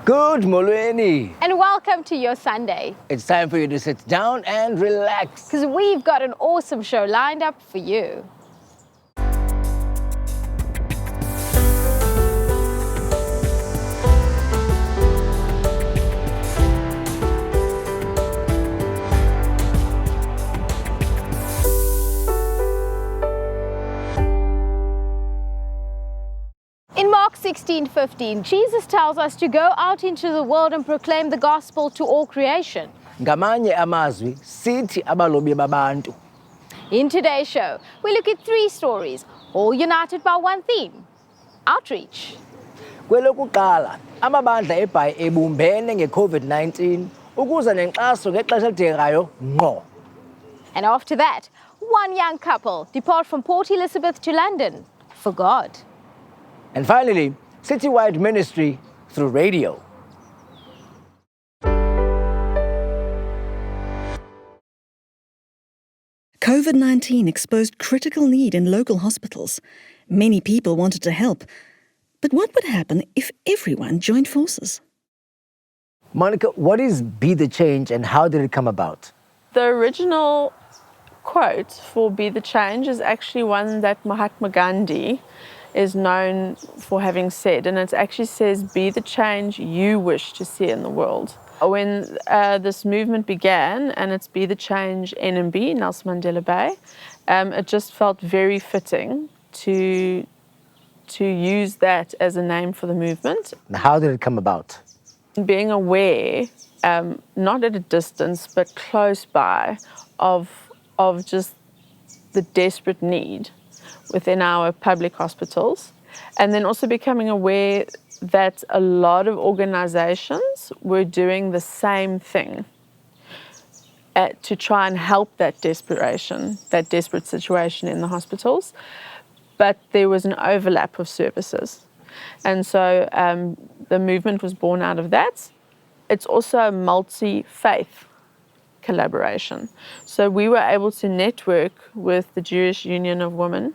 Good morning. And welcome to your Sunday. It's time for you to sit down and relax. Because we've got an awesome show lined up for you. In Mark 16:15, Jesus tells us to go out into the world and proclaim the gospel to all creation. Ngamanye amazwi sithi abalobi babantu. In today's show, we look at 3 stories, all united by one theme: outreach. Kwelokuqala, amabandla eBhayi ebumbene nge-COVID-19 ukuza nenkxaso ngexesha elidingekayo ngqo. And after that, one young couple depart from Port Elizabeth to London for God. And finally, citywide ministry through radio. COVID-19 exposed critical need in local hospitals. Many people wanted to help. But what would happen if everyone joined forces? Monica, what is Be the Change and how did it come about? The original quote for Be the Change is actually one that Mahatma Gandhi is known for having said, and it actually says, "Be the change you wish to see in the world." When this movement began, and it's Be the Change NMB, Nelson Mandela Bay, it just felt very fitting to use that as a name for the movement. How did it come about? Being aware, not at a distance, but close by, of just the desperate need within our public hospitals, and then also becoming aware that a lot of organizations were doing the same thing to try and help that desperate situation in the hospitals, but there was an overlap of services. And so the movement was born out of that. It's also a multi-faith collaboration. So we were able to network with the Jewish Union of Women.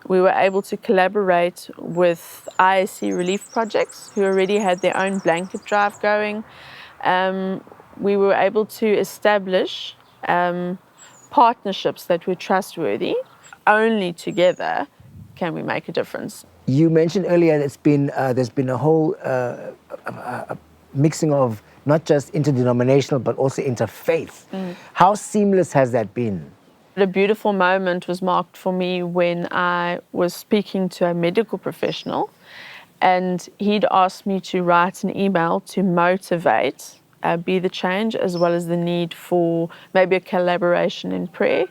We were able to collaborate with ISC relief projects who already had their own blanket drive going. We were able to establish partnerships that were trustworthy. Only together can we make a difference. You mentioned earlier there's been a whole mixing of not just interdenominational but also interfaith. How seamless has that been? A beautiful moment was marked for me when I was speaking to a medical professional, and he'd asked me to write an email to motivate Be the Change, as well as the need for maybe a collaboration in prayer.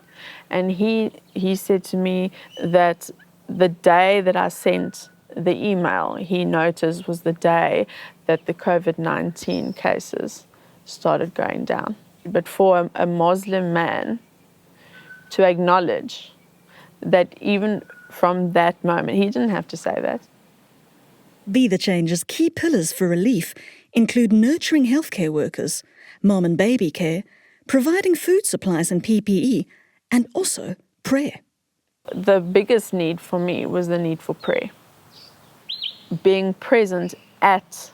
And he said to me that the day that I sent the email, he noticed was the day that the COVID-19 cases started going down. But for a Muslim man to acknowledge that even from that moment, he didn't have to say that. Be the Change's key pillars for relief include nurturing healthcare workers, mom and baby care, providing food supplies and PPE, and also prayer. The biggest need for me was the need for prayer. Being present at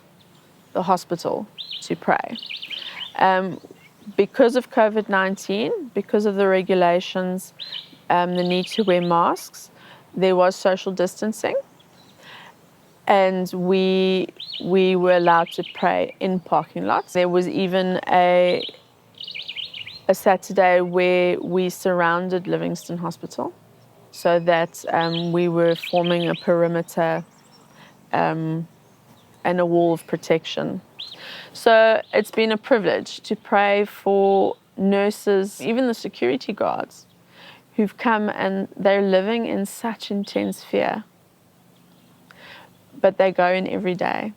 the hospital to pray. Because of COVID-19, because of the regulations, the need to wear masks, there was social distancing, and we were allowed to pray in parking lots. There was even a Saturday where we surrounded Livingston Hospital so that we were forming a perimeter and a wall of protection. So it's been a privilege to pray for nurses, even the security guards, who've come and they're living in such intense fear. But they go in every day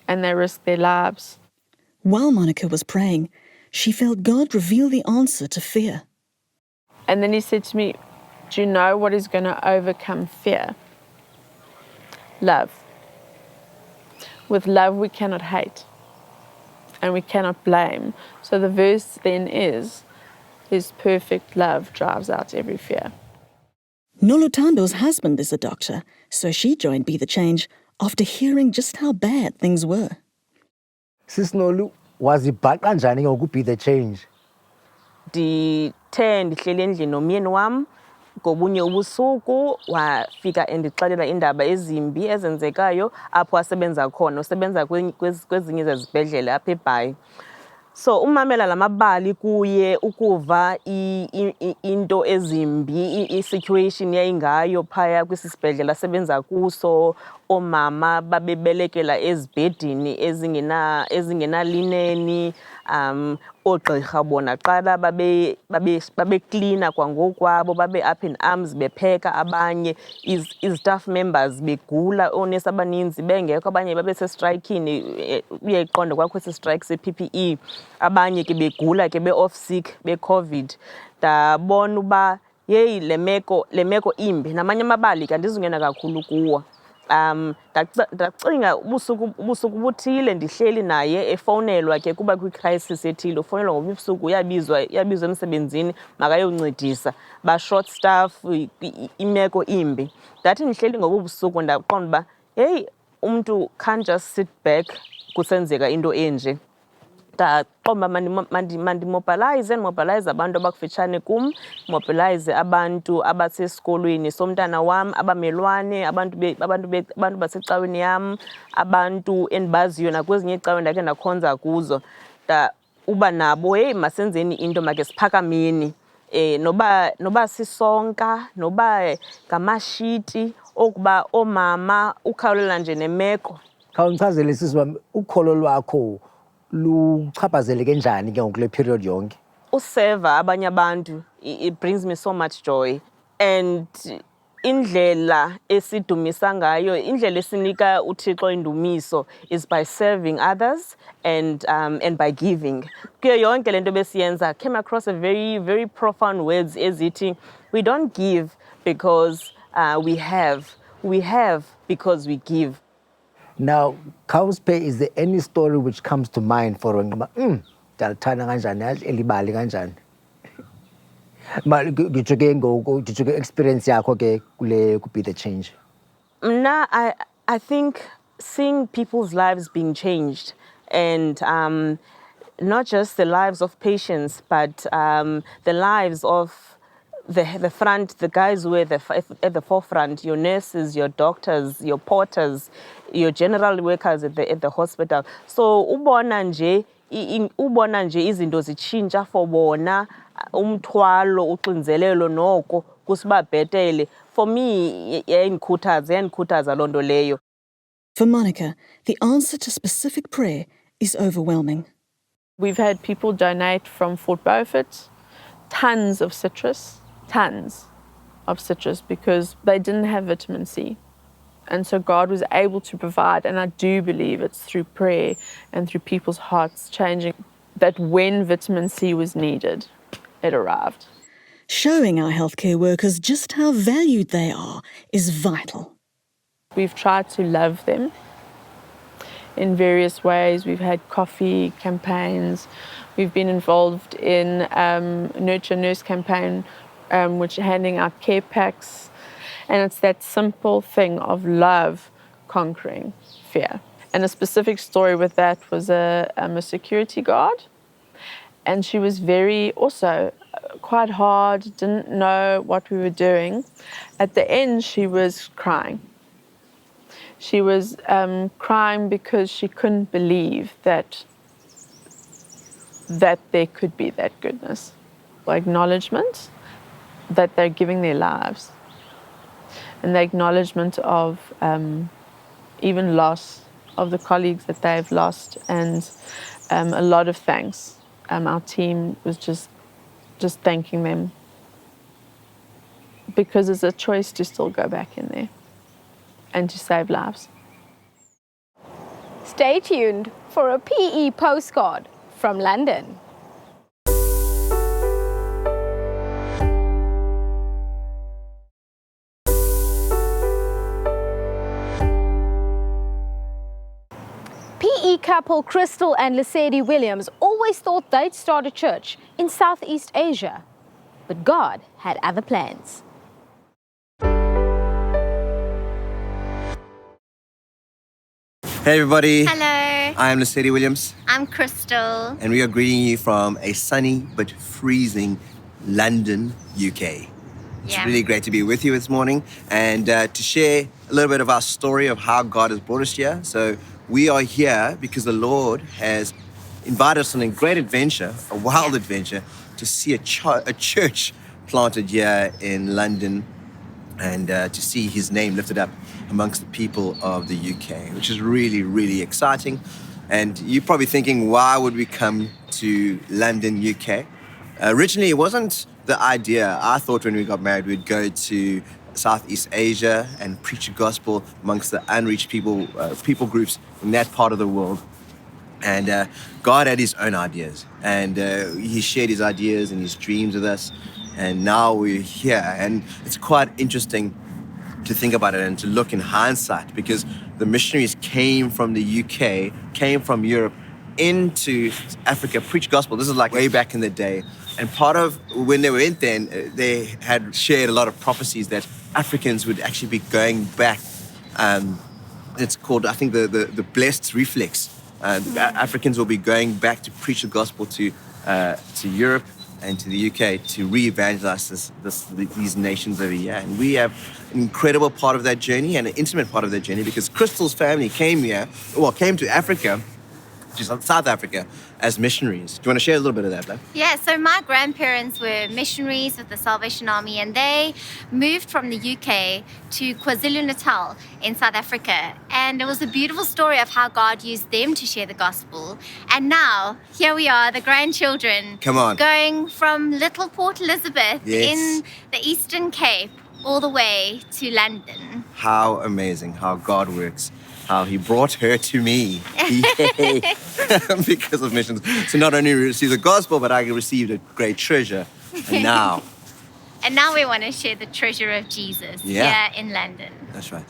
and they risk their lives. While Monica was praying, she felt God reveal the answer to fear. And then he said to me, "Do you know what is going to overcome fear? Love. With love we cannot hate. And we cannot blame." So the verse then is, "His perfect love drives out every fear." Nolutando's husband is a doctor, so she joined Be the Change after hearing just how bad things were. Sisnolu, wazibhaqa njani ngoku Be the Change? Ndithe ndihleli endlini nomyeni wam ngobunye ubusuku wafika endixelela iindaba ezimbi ezenzekayo apho asebenza khona. Usebenza kwezinye zezibhedlele apha eBhayi. So umamela lamabali kuye ukuva into ezimbi, i-situation yayingayo phaya kwisibhedlela asebenza kuso. Oomama babebelekela ezibhedini ezingenalineni, oogqirha bona qala babeklina kwangokwabo, babe-up in arms bepheka abanye, izi-staff members begula, oonesi abaninzi bengekho, abanye babesestrayikini, uyayiqonda kwakho esi strike se-PPE, abanye ke begula ke be-off sick be-COVID. Ndabona uba yeyi le meko imbi, namanye amabali ke andizungena kakhulu kuwo. Ndacinga ubusuku buthile ndihleli naye efowunelwa ke kuba kwi-crisis ethile, ufowunelwa ngoba ubusuku yabizwa emsebenzini makayoncedisa, ba-short staff, imeko imbi. Ndathi ndihleli ngobu busuku ndaqonda uba heyi, umntu can't just sit back kusenzeka into enje. Ndaqomba mandimobilize abantu abakufitshane kum, mobilize abantu abasesikolweni somntana wam, abamelwane, abantu basecaweni yam, abantu endibaziyo nakwezinye icawe ndakhe ndakhonza kuzo. Uba nabo, heyi, masenzeni into, make siphakameni. Noba sisonka, noba ngamashiti, okuba oomama, ukhawulela nje nemeko. Khawundichazele sisi wami, ukholo lwakho luchaphazeleke njani ke ngokule period yonke? Useva abanye abantu, it brings me so much joy. And indlela esidumisa ngayo, indlela esinika uThixo indumiso is by serving others and by giving. Kuyo yonke lento besiyenza came across a very, very profound words ezithi, we don't give because we have because we give. Now, Khawusiphe, is there any story which comes to mind for wena? Ndalithanda kanjani, elibali kanjani? Ngitsho ke experience yakho ke kule Be the Change. I think seeing people's lives being changed, and not just the lives of patients, but the lives of the guys who are at the forefront, your nurses, your doctors, your porters, your general workers at the hospital. So ubona nje izinto zitshintsha for bona, umthwalo, uxinzelelo noko kusiba bhetele. For me, yandikhuthaza loo nto leyo. For Monica, the answer to specific prayer is overwhelming. We've had people donate from Fort Beaufort, tons of citrus, because they didn't have vitamin C. And so God was able to provide, and I do believe it's through prayer and through people's hearts changing, that when vitamin C was needed, it arrived. Showing our healthcare workers just how valued they are is vital. We've tried to love them in various ways. We've had coffee campaigns. We've been involved in Nurture Nurse campaign, which handing out care packs. And it's that simple thing of love conquering fear. And a specific story with that was a security guard. And she was also quite hard, didn't know what we were doing. At the end, she was crying. She was crying because she couldn't believe that there could be that goodness. Acknowledgement that they're giving their lives. And the acknowledgement of even loss of the colleagues that they've lost, and a lot of thanks. Our team was just thanking them, because it's a choice to still go back in there and to save lives. Stay tuned for a PE postcard from London. PE couple Crystal and Lesedi Williams always thought they'd start a church in Southeast Asia, but God had other plans. Hey everybody. Hello. I am Lesedi Williams. I'm Crystal. And we are greeting you from a sunny but freezing London, UK. It's Yeah. really great to be with you this morning and to share a little bit of our story of how God has brought us here. So we are here because the Lord has invited us on a great adventure, a wild adventure, to see a church planted here in London and to see his name lifted up amongst the people of the UK, which is really, really exciting. And you're probably thinking, why would we come to London, UK? Originally, it wasn't the idea. I thought when we got married, we'd go to Southeast Asia and preach the gospel amongst the unreached people groups in that part of the world. And God had his own ideas, and he shared his ideas and his dreams with us. And now we're here, and it's quite interesting to think about it and to look in hindsight, because the missionaries came from the UK, came from Europe into Africa, preach gospel. This is like way back in the day. And part of when they went there, they had shared a lot of prophecies that Africans would actually be going back. It's called, I think, the blessed reflex. Africans will be going back to preach the gospel to Europe and to the UK to re-evangelize these nations over here. And we have an incredible part of that journey and an intimate part of that journey, because Crystal's family came to Africa, which is South Africa, as missionaries. Do you want to share a little bit of that, Beth? Yeah, so my grandparents were missionaries with the Salvation Army, and they moved from the UK to KwaZulu-Natal in South Africa. And it was a beautiful story of how God used them to share the gospel. And now, here we are, the grandchildren. Come on. Going from little Port Elizabeth Yes. in the Eastern Cape all the way to London. How amazing how God works. How he brought her to me. Yay. Because of missions. So not only received the gospel, but I received a great treasure. And now. And now we want to share the treasure of Jesus Yeah. here in London. That's right.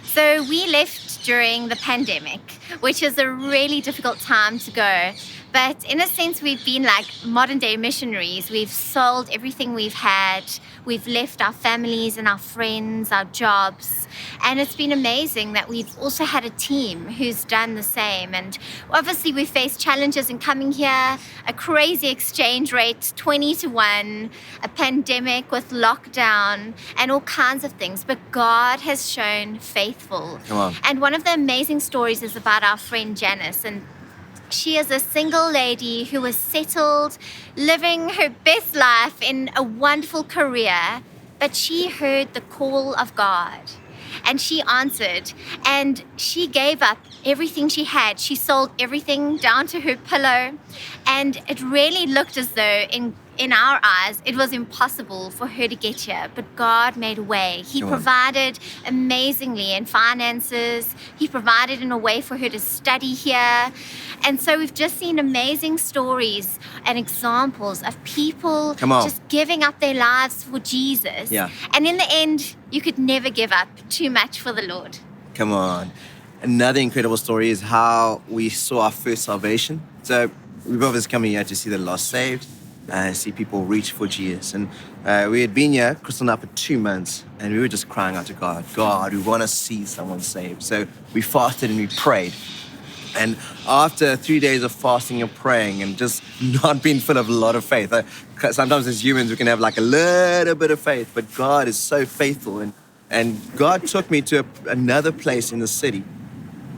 So we left during the pandemic, which is a really difficult time to go. But in a sense, we've been like modern day missionaries. We've sold everything we've had. We've left our families and our friends, our jobs. And it's been amazing that we've also had a team who's done the same. And obviously we faced challenges in coming here, a crazy exchange rate, 20-1, a pandemic with lockdown and all kinds of things. But God has shown faithful. Come on. And one of the amazing stories is about our friend Janice. And she is a single lady who was settled, living her best life in a wonderful career, but she heard the call of God. And she answered, and she gave up everything she had. She sold everything down to her pillow, and it really looked as though in our eyes, it was impossible for her to get here, but God made a way. He provided amazingly in finances. He provided in a way for her to study here. And so we've just seen amazing stories and examples of people just giving up their lives for Jesus. Yeah. And in the end, you could never give up too much for the Lord. Come on. Another incredible story is how we saw our first salvation. So we've obviously come here to see the lost saved, see people reach for Jesus. And we had been here, Crystal and I, for 2 months, and we were just crying out to God, God, we want to see someone saved. So we fasted and we prayed. And after 3 days of fasting and praying and just not being full of a lot of faith, sometimes as humans we can have like a little bit of faith, but God is so faithful. And God took me to another place in the city.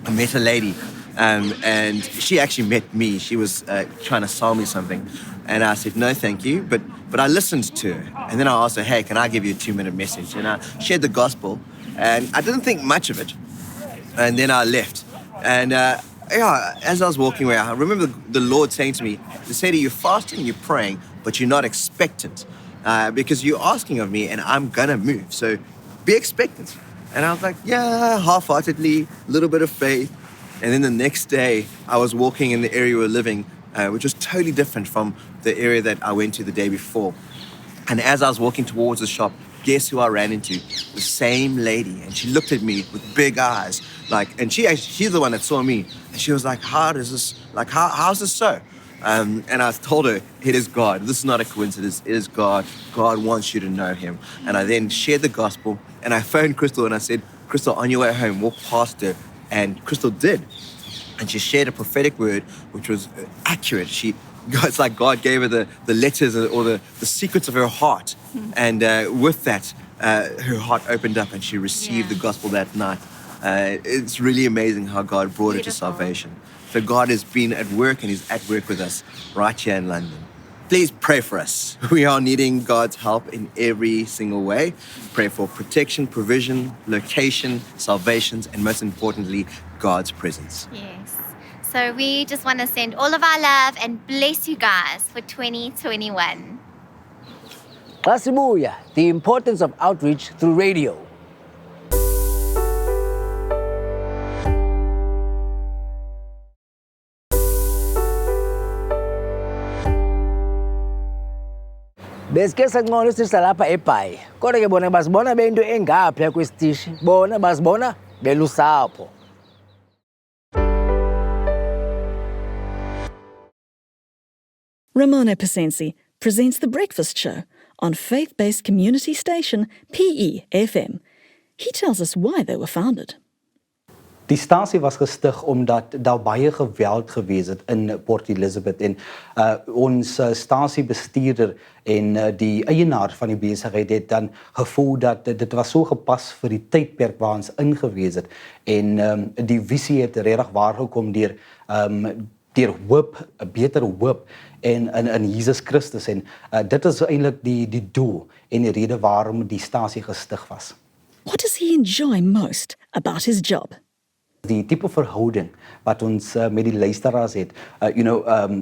I met a lady, and she actually met me. She was trying to sell me something. And I said, no, thank you. But I listened to her. And then I asked her, hey, can I give you a 2-minute message? And I shared the gospel. And I didn't think much of it. And then I left. And as I was walking away, I remember the Lord saying to me, Lesedi, you're fasting, you're praying, but you're not expectant. Because you're asking of me, and I'm going to move. So be expectant. And I was like, yeah, half-heartedly, a little bit of faith. And then the next day, I was walking in the area we were living, which was totally different from the area that I went to the day before. And as I was walking towards the shop, guess who I ran into? The same lady. And she looked at me with big eyes. And she's the one that saw me. And she was like, how's this so? And I told her, it is God. This is not a coincidence. It is God. God wants you to know him. And I then shared the gospel. And I phoned Crystal and I said, Crystal, on your way home, walk past her. And Crystal did. And she shared a prophetic word which was accurate. It's like God gave her the letters or the secrets of her heart. And with that, her heart opened up and she received the gospel that night. It's really amazing how God brought her to salvation. So God has been at work and He's at work with us right here in London. Please pray for us. We are needing God's help in every single way. Pray for protection, provision, location, salvations, and most importantly, God's presence. Yes. So we just want to send all of our love and bless you guys for 2021. Rasibuya, the importance of outreach through radio. Besike sancono isisa lapha eBhayi. Kodwa ke bona basibona bento engapha kwesitishi. Bona basibona belusapho. Romano Pesencie presents The Breakfast Show on faith-based community station PEFM. He tells us why they were founded. Die stasie was gestig omdat daar baie geweld gewees het in Port Elizabeth en ons stasiebestuurder en die eienaar van die besigheid het dan gevoel dat dit was so gepas vir die tydperk waar ons ingewees het en die visie het regtig waar gekom deur hoop, 'n beter hoop in Jesus Christus en dit is eintlik die doel en die rede waarom die stasie gestig was. What does he enjoy most about his job? Die tipe verhouding wat ons met die luisteraars het,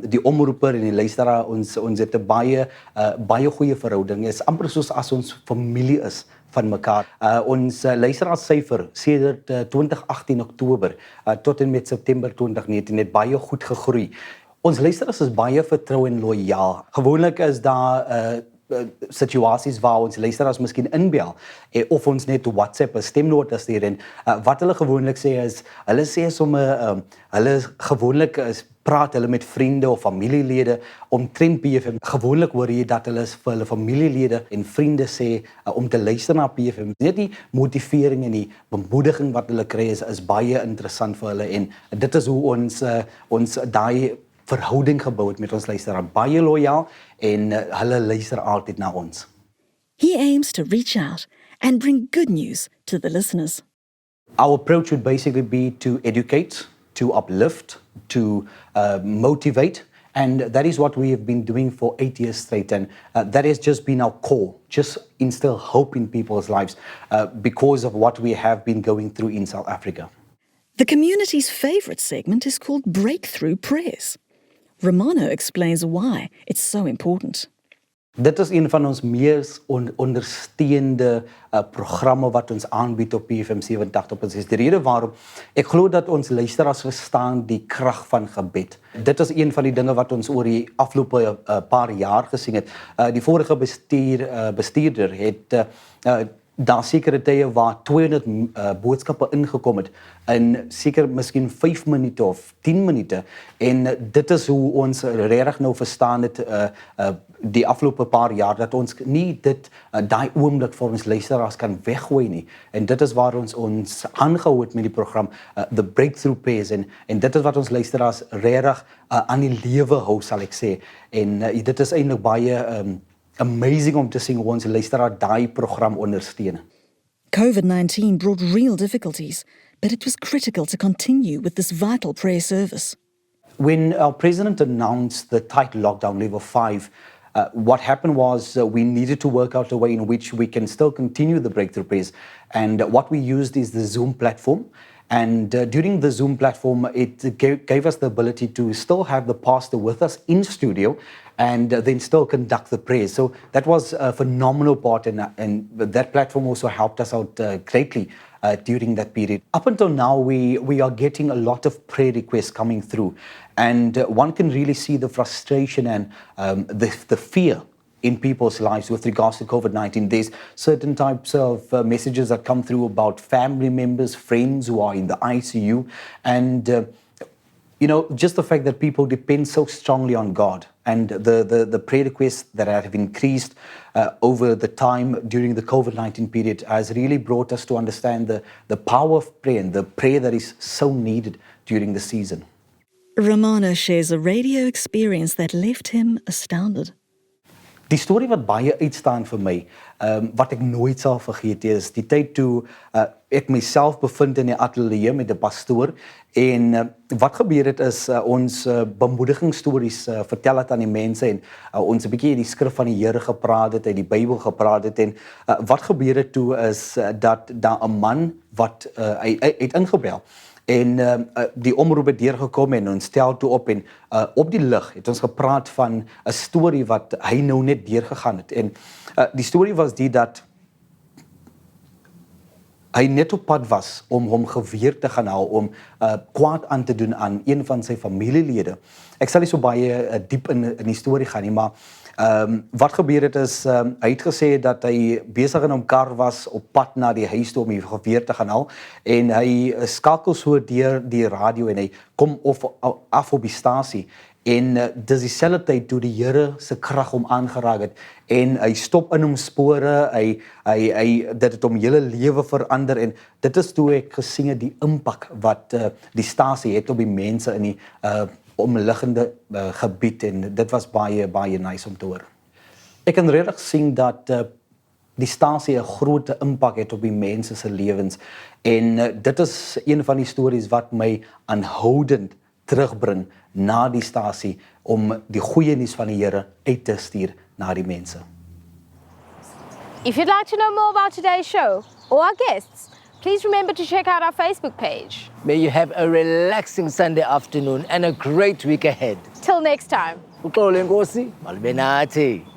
die omroeper en die luisteraar, ons het 'n baie goeie verhouding. Is amper soos as ons familie is van mekaar. Ons luisteraarssyfer sedert 2018 Oktober tot en met September 2019 het baie goed gegroei. Ons luisteraars is baie vertrou en loyaal. Gewoonlik is daar situasies waar ons luisteraars miskien inbel of ons net WhatsApp 'n stemnota stuur en wat hulle gewoonlik sê is hulle sê sommer hulle gewoonlik praat hulle met vriende of familielede omtrent PFM. Gewoonlik hoor jy dat hulle vir hulle familielede en vriende sê om te luister na PFM. Net die motivering en die bemoediging wat hulle kry is baie interessant vir hulle en dit is hoe ons daai verhouding gebou het met ons luisteraar, baie loyaal en hulle luister altyd na ons. He aims to reach out and bring good news to the listeners. Our approach would basically be to educate, to uplift, to motivate, and that is what we have been doing for 8 years straight, and that has just been our core, just instill hope in people's lives because of what we have been going through in South Africa. The community's favourite segment is called Breakthrough Prayers. Romano explains why it's so important. Dit is een van ons mees ondersteunende programme wat ons aanbied op PFM 87.6. Die rede waarom ek glo dat ons luisteraars verstaan die krag van gebed. Dit is een van die dinge wat ons oor die afgelope paar jaar gesien het. Die vorige bestuurder het daar sekere tye waar 200 boodskappe ingekom het in seker miskien 5 minute of 10 minute en dit is hoe ons regtig nou verstaan het die afgelope paar jaar dat ons nie dit daai oomblik vir ons luisteraars kan weggooi nie en dit is waar ons aangehou het met die program The Breakthrough Prayers en dit is wat ons luisteraars regtig aan die lewe hou sal ek sê en dit is eintlik baie amazing om te sien hoe ons luisteraar daai program ondersteun. COVID-19 brought real difficulties, but it was critical to continue with this vital prayer service. When our president announced the tight lockdown level 5, what happened was we needed to work out a way in which we can still continue the breakthrough prayers. And what we used is the Zoom platform. And during the Zoom platform, it gave us the ability to still have the pastor with us in studio and then still conduct the prayers. So that was a phenomenal part and that platform also helped us out greatly during that period. Up until now, we are getting a lot of prayer requests coming through and one can really see the frustration and the fear in people's lives with regards to COVID-19. There's certain types of messages that come through about family members, friends who are in the ICU and You know, just the fact that people depend so strongly on God and the prayer requests that have increased over the time during the COVID-19 period has really brought us to understand the power of prayer and the prayer that is so needed during the season. Romano shares a radio experience that left him astounded. Die storie wat baie uitstaan vir my, wat ek nooit sal vergeet is, die tyd toe ek myself bevind in die ateljee met 'n pastoor en wat gebeur het is ons bemoedigingsstories vertel het aan die mense en ons 'n bietjie die skrif van die Here gepraat het, uit die Bybel gepraat het en wat gebeur het toe is dat daar 'n man wat hy het ingebel. En die omroep het deurgekom en ons stel toe op en op die lig het ons gepraat van 'n storie wat hy nou net deurgegaan het. En die storie was die dat hy net op pad was om hom geweer te gaan haal om kwaad aan te doen aan een van sy familielede. Ek sal nie so baie diep in die storie gaan nie, maar wat gebeur het is hy het gesê dat hy besig in 'n kar was op pad na die huis toe om die geweer te gaan haal en hy skakel so deur die radio en hy kom af op die stasie en dis dieselfde tyd toe die Here se krag hom aangeraak het en hy stop in hom spore, hy dit het hom hele lewe verander en dit is toe ek gesien het die impak wat die stasie het op die mense in die omliggende gebied en dit was baie nice om te hoor. Ek kan regtig sien dat die stasie 'n groot impak het op die mense se lewens en dit is een van die stories wat my aanhoudend terugbring na die stasie om die goeie nuus van die Here uit te stuur na die mense. If you'd like to know more about today's show or our guests, please remember to check out our Facebook page. May you have a relaxing Sunday afternoon and a great week ahead. Till next time. Uxolo Nkosi, malube nathi.